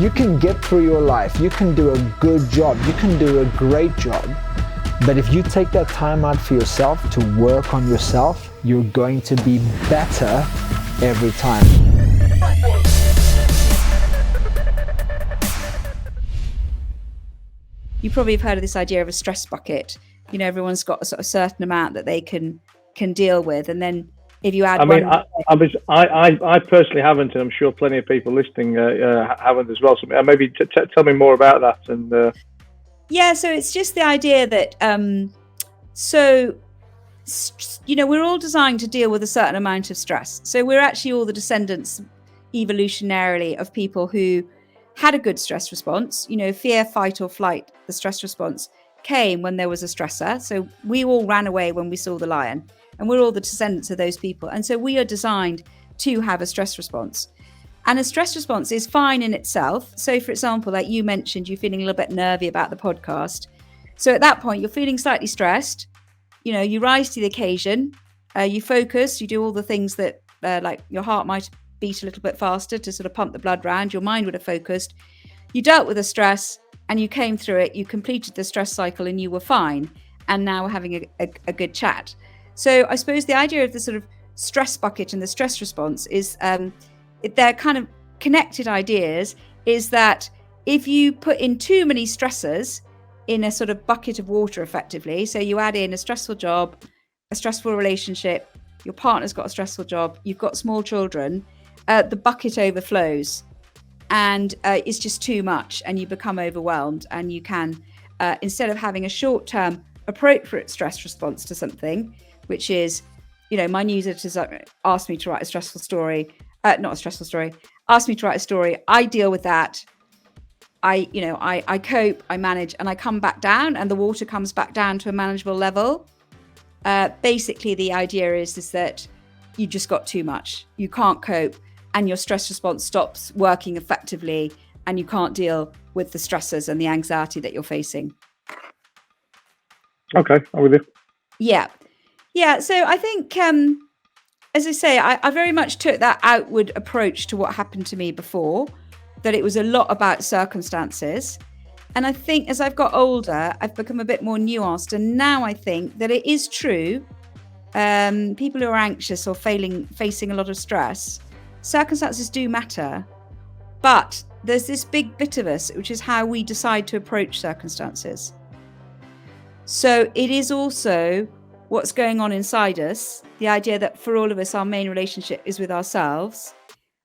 You can get through your life, you can do a good job, you can do a great job, but if you take that time out for yourself to work on yourself, you're going to be better every time. You probably have heard of this idea of a stress bucket. You know, everyone's got a sort of certain amount that they can deal with, and then if you add I personally haven't, and I'm sure plenty of people listening haven't as well. So maybe tell me more about that. And yeah, so it's just the idea that we're all designed to deal with a certain amount of stress. So we're actually all the descendants evolutionarily of people who had a good stress response. You know, fear, fight or flight, the stress response came when there was a stressor. So we all ran away when we saw the lion, and we're all the descendants of those people. And so we are designed to have a stress response. And a stress response is fine in itself. So for example, like you mentioned, you're feeling a little bit nervy about the podcast. So at that point, you're feeling slightly stressed. You know, you rise to the occasion, you focus, you do all the things that like your heart might beat a little bit faster to sort of pump the blood round, your mind would have focused. You dealt with the stress and you came through it, you completed the stress cycle and you were fine. And now we're having a good chat. So I suppose the idea of the sort of stress bucket and the stress response is they're kind of connected ideas, is that if you put in too many stressors in a sort of bucket of water effectively, so you add in a stressful job, a stressful relationship, your partner's got a stressful job, you've got small children, the bucket overflows and it's just too much and you become overwhelmed, and you can, instead of having a short-term appropriate stress response to something, which is, you know, my news editors asked me to write a stressful story, asked me to write a story, I deal with that, I cope, I manage, and I come back down and the water comes back down to a manageable level. Basically, the idea is that you just got too much. You can't cope and your stress response stops working effectively and you can't deal with the stressors and the anxiety that you're facing. Okay, I'm with you. Yeah. So I think, as I say, I very much took that outward approach to what happened to me before, that it was a lot about circumstances. And I think as I've got older, I've become a bit more nuanced. And now I think that it is true. People who are anxious or facing a lot of stress, circumstances do matter. But there's this big bit of us, which is how we decide to approach circumstances. So it is also what's going on inside us, the idea that for all of us, our main relationship is with ourselves.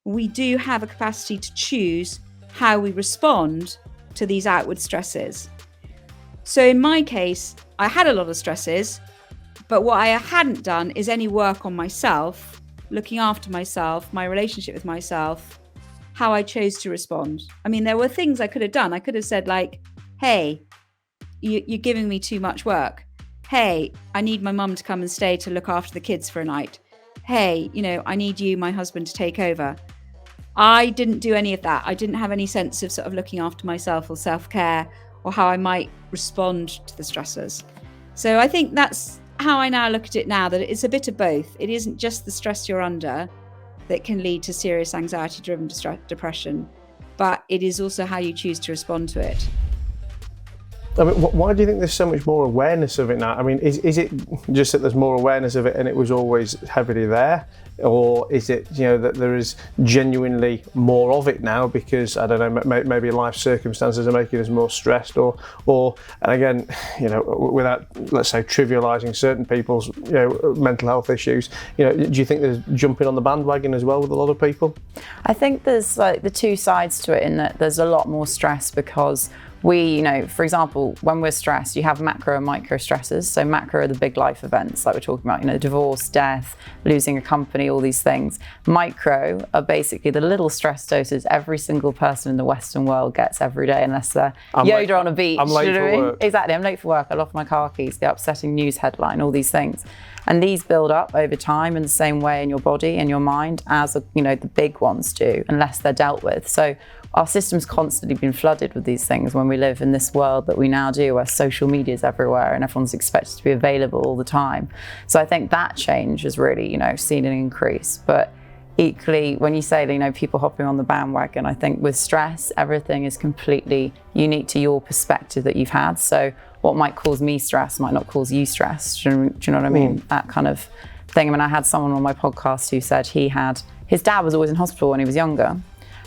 We do have a capacity to choose how we respond to these outward stresses. So in my case, I had a lot of stresses, but what I hadn't done is any work on myself, looking after myself, my relationship with myself, how I chose to respond. I mean, there were things I could have done. I could have said like, hey, you're giving me too much work. Hey, I need my mum to come and stay to look after the kids for a night. Hey, I need you, my husband, to take over. I didn't do any of that. I didn't have any sense of sort of looking after myself or self-care or how I might respond to the stressors. So I think that's how I now look at it now, that it's a bit of both. It isn't just the stress you're under that can lead to serious anxiety-driven depression, but it is also how you choose to respond to it. I mean, why do you think there's so much more awareness of it now? I mean, is it just that there's more awareness of it and it was always heavily there? Or is it, that there is genuinely more of it now because, I don't know, maybe life circumstances are making us more stressed or and again, without, let's say, trivialising certain people's, mental health issues, do you think there's jumping on the bandwagon as well with a lot of people? I think there's like the two sides to it, in that there's a lot more stress because we, for example, when we're stressed, you have macro and micro stresses. So macro are the big life events like we're talking about, divorce, death, losing a company, all these things. Micro are basically the little stress doses every single person in the Western world gets every day, unless they're Yoda on a beach. I'm late for work. Exactly, I'm late for work, I lost my car keys, the upsetting news headline, all these things. And these build up over time in the same way in your body and your mind as, the big ones do, unless they're dealt with. So our system's constantly been flooded with these things when we live in this world that we now do, where social media is everywhere and everyone's expected to be available all the time. So I think that change has really, seen an increase. But equally, when you say, you know, people hopping on the bandwagon, I think with stress, everything is completely unique to your perspective that you've had. So what might cause me stress might not cause you stress. Do you know what I mean? That kind of thing. I mean, I had someone on my podcast who said his dad was always in hospital when he was younger,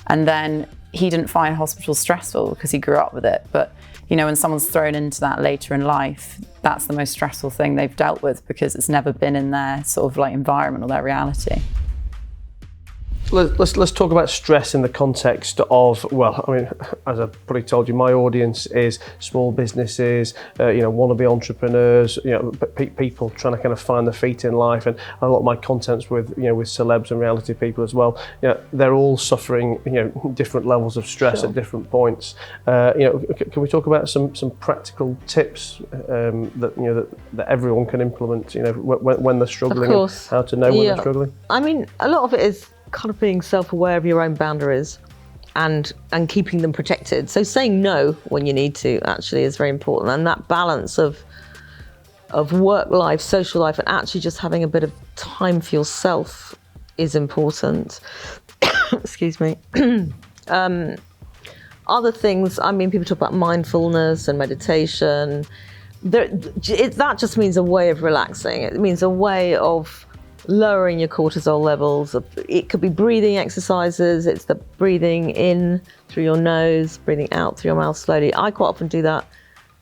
and then he didn't find hospital stressful because he grew up with it. But, you know, when someone's thrown into that later in life, that's the most stressful thing they've dealt with because it's never been in their sort of like environment or their reality. Let's talk about stress in the context of, well, I mean, as I've probably told you, my audience is small businesses, wannabe entrepreneurs, people trying to kind of find their feet in life, and a lot of my content's with celebs and reality people as well. They're all suffering, different levels of stress at different points. Can we talk about some practical tips that everyone can implement, when they're struggling, and how to know when they're struggling? I mean, a lot of it is kind of being self-aware of your own boundaries and keeping them protected. So saying no when you need to actually is very important, and that balance of work life, social life, and actually just having a bit of time for yourself is important. Excuse me. Other things, I mean, people talk about mindfulness and meditation. That just means a way of relaxing. It means a way of lowering your cortisol levels. It could be breathing exercises. It's the breathing in through your nose, breathing out through your mouth slowly. I quite often do that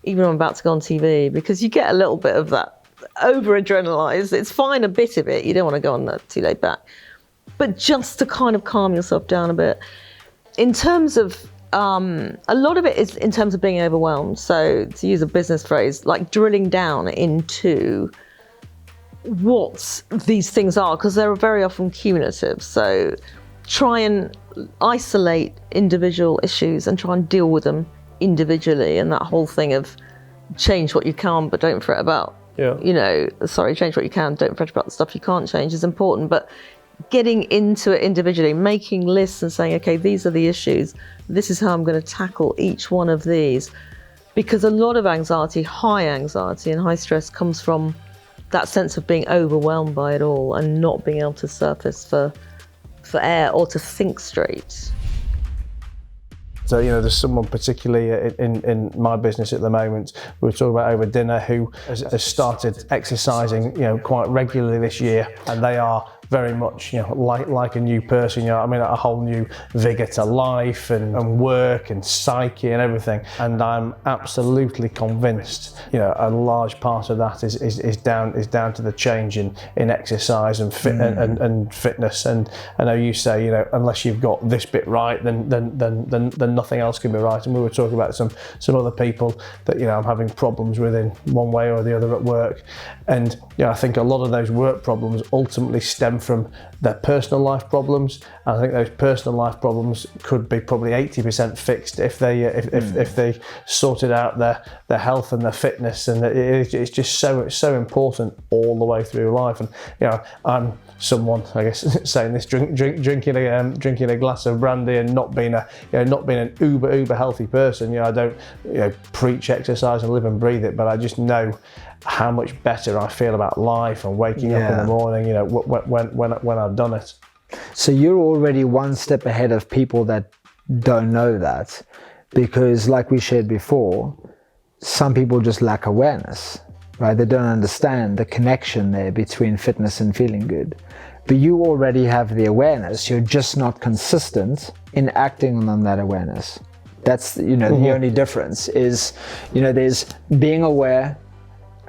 even when I'm about to go on TV, because you get a little bit of that over-adrenalized. It's fine, a bit of it. You don't want to go on that too laid back. But just to kind of calm yourself down a bit. In terms of, a lot of it is in terms of being overwhelmed. So to use a business phrase, like drilling down into what these things are, because they're very often cumulative. So try and isolate individual issues and try and deal with them individually. And that whole thing of change what you can, but don't fret about, change what you can, don't fret about the stuff you can't change is important. But getting into it individually, making lists and saying, okay, these are the issues. This is how I'm going to tackle each one of these. Because a lot of anxiety, high anxiety and high stress comes from that sense of being overwhelmed by it all and not being able to surface for air or to think straight. So, there's someone particularly in my business at the moment, we were talking about over dinner, who has started exercising, quite regularly this year, and they are very much, like a new person, a whole new vigour to life and work and psyche and everything. And I'm absolutely convinced, a large part of that is down to the change in exercise and and fitness. And I know you say, unless you've got this bit right, then nothing else can be right. And we were talking about some other people that I'm having problems with in one way or the other at work. And I think a lot of those work problems ultimately stem from their personal life problems. And I think those personal life problems could be probably 80% fixed if they sorted out their health and their fitness. And it's just so important all the way through life. And I'm someone, I guess, saying this, drinking a glass of brandy and not being an uber healthy person. I don't preach exercise and live and breathe it, but I just know how much better I feel about life and waking up in the morning, when I've done it. So you're already one step ahead of people that don't know that, because like we shared before, some people just lack awareness, right? They don't understand the connection there between fitness and feeling good. But you already have the awareness, you're just not consistent in acting on that awareness. That's, the only difference is, there's being aware,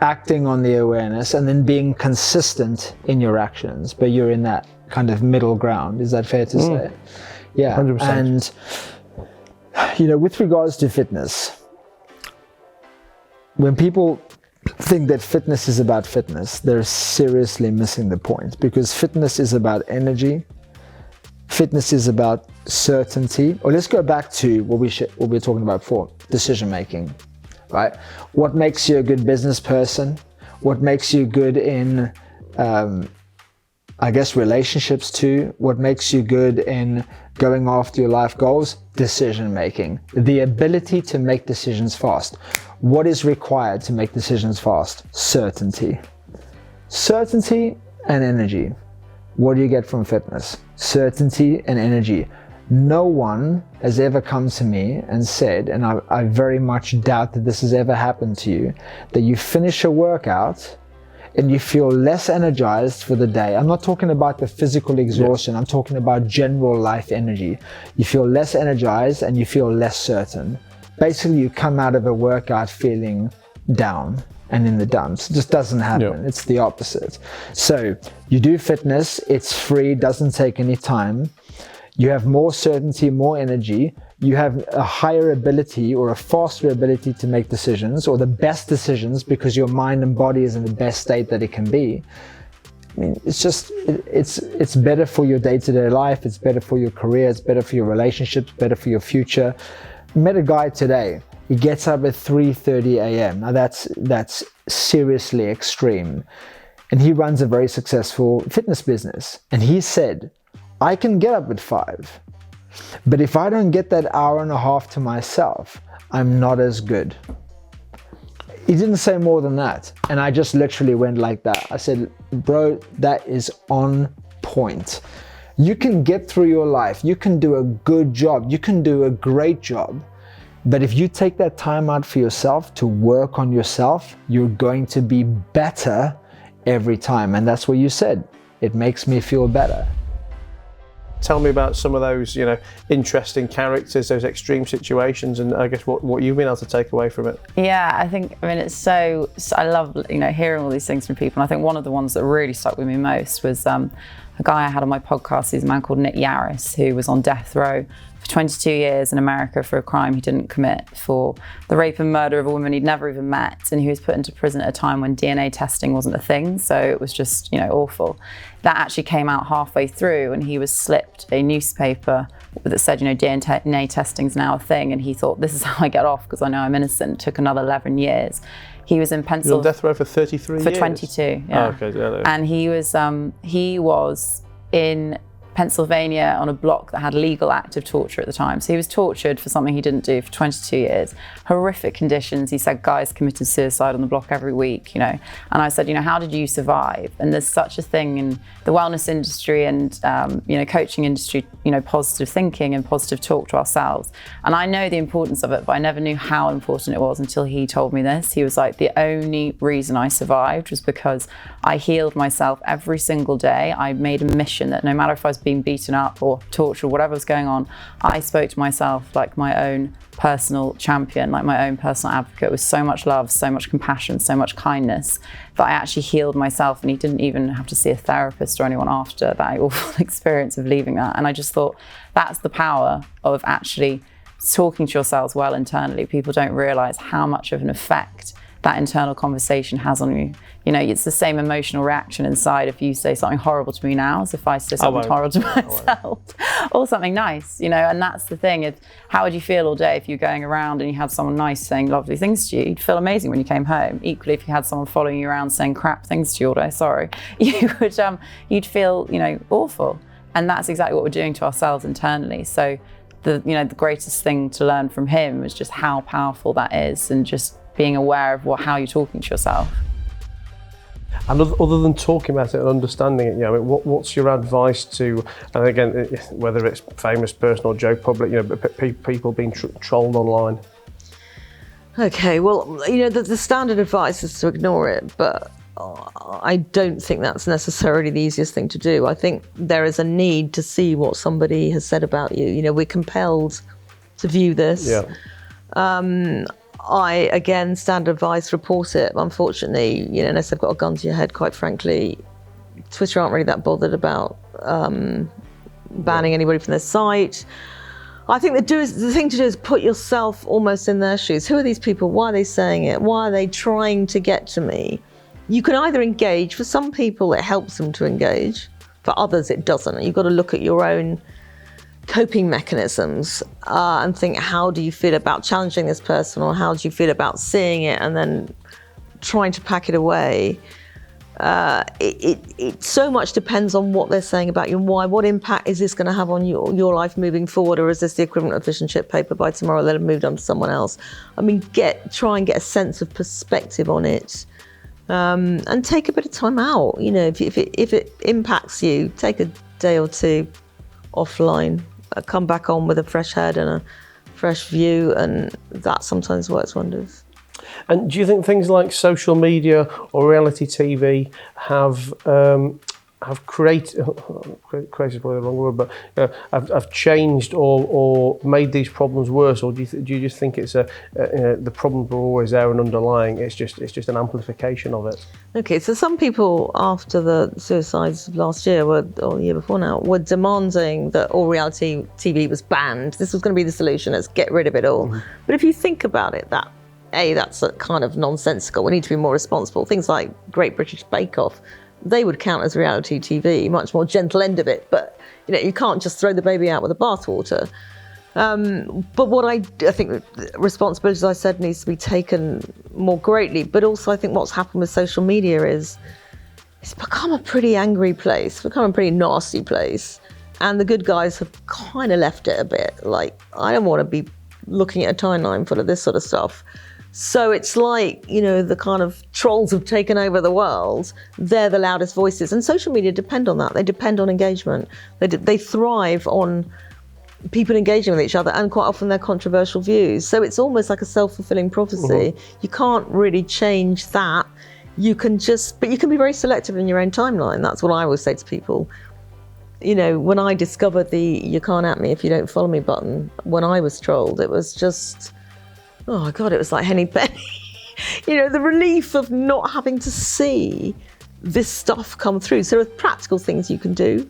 acting on the awareness, and then being consistent in your actions, but you're in that kind of middle ground. Is that fair to say? Yeah. 100%. And with regards to fitness, when people think that fitness is about fitness, they're seriously missing the point, because fitness is about energy. Fitness is about certainty. Or let's go back to what we were talking about before, decision making. Right? What makes you a good business person? What makes you good in, relationships too? What makes you good in going after your life goals? Decision making. The ability to make decisions fast. What is required to make decisions fast? Certainty. Certainty and energy. What do you get from fitness? Certainty and energy. No one has ever come to me and said, and I very much doubt that this has ever happened to you, that you finish a workout and you feel less energized for the day. I'm not talking about the physical exhaustion, I'm talking about general life energy. You feel less energized and you feel less certain. Basically, you come out of a workout feeling down and in the dumps. It just doesn't happen. It's the opposite. So you do fitness, it's free, doesn't take any time. You have more certainty, more energy. You have a higher ability or a faster ability to make decisions, or the best decisions, because your mind and body is in the best state that it can be. I mean, it's better for your day-to-day life. It's better for your career. It's better for your relationships, better for your future. I met a guy today. He gets up at 3:30 a.m. Now that's seriously extreme. And he runs a very successful fitness business. And he said, I can get up at 5. But if I don't get that hour and a half to myself, I'm not as good. He didn't say more than that. And I just literally went like that. I said, bro, that is on point. You can get through your life. You can do a good job. You can do a great job. But if you take that time out for yourself to work on yourself, you're going to be better every time. And that's what you said. It makes me feel better. Tell me about some of those, interesting characters, those extreme situations, and I guess what you've been able to take away from it. Yeah, I mean, it's so I love, hearing all these things from people. And I think one of the ones that really stuck with me most was a guy I had on my podcast. He's a man called Nick Yaris, who was on death row for 22 years in America for a crime he didn't commit, for the rape and murder of a woman he'd never even met. And he was put into prison at a time when DNA testing wasn't a thing. So it was just, awful. That actually came out halfway through, and he was slipped a newspaper that said, DNA testing's now a thing. And he thought, this is how I get off because I know I'm innocent. It took another 11 years. He was in Pennsylvania. On death row for 33 years? For 22, yeah. Oh, okay. Yeah, and he was in Pennsylvania on a block that had legal active torture at the time. So he was tortured for something he didn't do for 22 years. Horrific conditions. He said guys committed suicide on the block every week, And I said, how did you survive? And there's such a thing in the wellness industry and, coaching industry, positive thinking and positive talk to ourselves. And I know the importance of it, but I never knew how important it was until he told me this. He was like, the only reason I survived was because I healed myself every single day. I made a mission that no matter if I was being beaten up or tortured or whatever was going on, I spoke to myself like my own personal champion, like my own personal advocate, with so much love, so much compassion, so much kindness, that I actually healed myself. And he didn't even have to see a therapist or anyone after that awful experience of leaving that. And I just thought that's the power of actually talking to yourselves well internally. People don't realize how much of an effect that internal conversation has on you. It's the same emotional reaction inside if you say something horrible to me now as if I say something horrible to myself or something nice, and that's the thing. How would you feel all day if you're going around and you had someone nice saying lovely things to you? You'd feel amazing when you came home. Equally, if you had someone following you around saying crap things to you all day, you'd feel, awful. And that's exactly what we're doing to ourselves internally. So the greatest thing to learn from him was just how powerful that is, and just being aware of how you're talking to yourself. And other than talking about it and understanding it, what's your advice to, and again, whether it's famous person or Joe Public, people being trolled online? Okay, well, the standard advice is to ignore it, but I don't think that's necessarily the easiest thing to do. I think there is a need to see what somebody has said about you. We're compelled to view this. Yeah. Again, standard advice, report it. Unfortunately, unless they've got a gun to your head, quite frankly, Twitter aren't really that bothered about banning anybody from their site. I think the thing to do is put yourself almost in their shoes. Who are these people? Why are they saying it? Why are they trying to get to me? You can either engage. For some people, it helps them to engage. For others, it doesn't. You've got to look at your own coping mechanisms and think, how do you feel about challenging this person, or how do you feel about seeing it and then trying to pack it away? It so much depends on what they're saying about you and why. What impact is this going to have on your life moving forward, or is this the equivalent of fish and chip paper? By tomorrow they'll have moved on to someone else. I mean, try and get a sense of perspective on it and take a bit of time out. You know, if it impacts you, take a day or two offline, come back on with a fresh head and a fresh view, and that sometimes works wonders. And do you think things like social media or reality TV have created is probably the wrong word, but have changed or made these problems worse, or do you just think it's the problems were always there and underlying? It's just an amplification of it. Okay, so some people after the suicides of last year or the year before now were demanding that all reality TV was banned. This was going to be the solution. Let's get rid of it all. Mm-hmm. But if you think about it, that's a kind of nonsensical. We need to be more responsible. Things like Great British Bake Off, they would count as reality TV, much more gentle end of it. But you know, you can't just throw the baby out with the bathwater. But what I think responsibility, as I said, needs to be taken more greatly. But also, I think what's happened with social media is it's become a pretty angry place, become a pretty nasty place, and the good guys have kind of left it a bit. Like, I don't want to be looking at a timeline full of this sort of stuff. So it's like, you know, the kind of trolls have taken over the world. They're the loudest voices. And social media depend on that. They depend on engagement. They thrive on people engaging with each other, and quite often they're controversial views. So it's almost like a self-fulfilling prophecy. Mm-hmm. You can't really change that. But you can be very selective in your own timeline. That's what I always say to people. You know, when I discovered the "you can't at me if you don't follow me" button, when I was trolled, it was just, oh my God, it was like Henny Penny. You know, the relief of not having to see this stuff come through. So there are practical things you can do,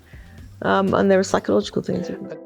and there are psychological things you can do.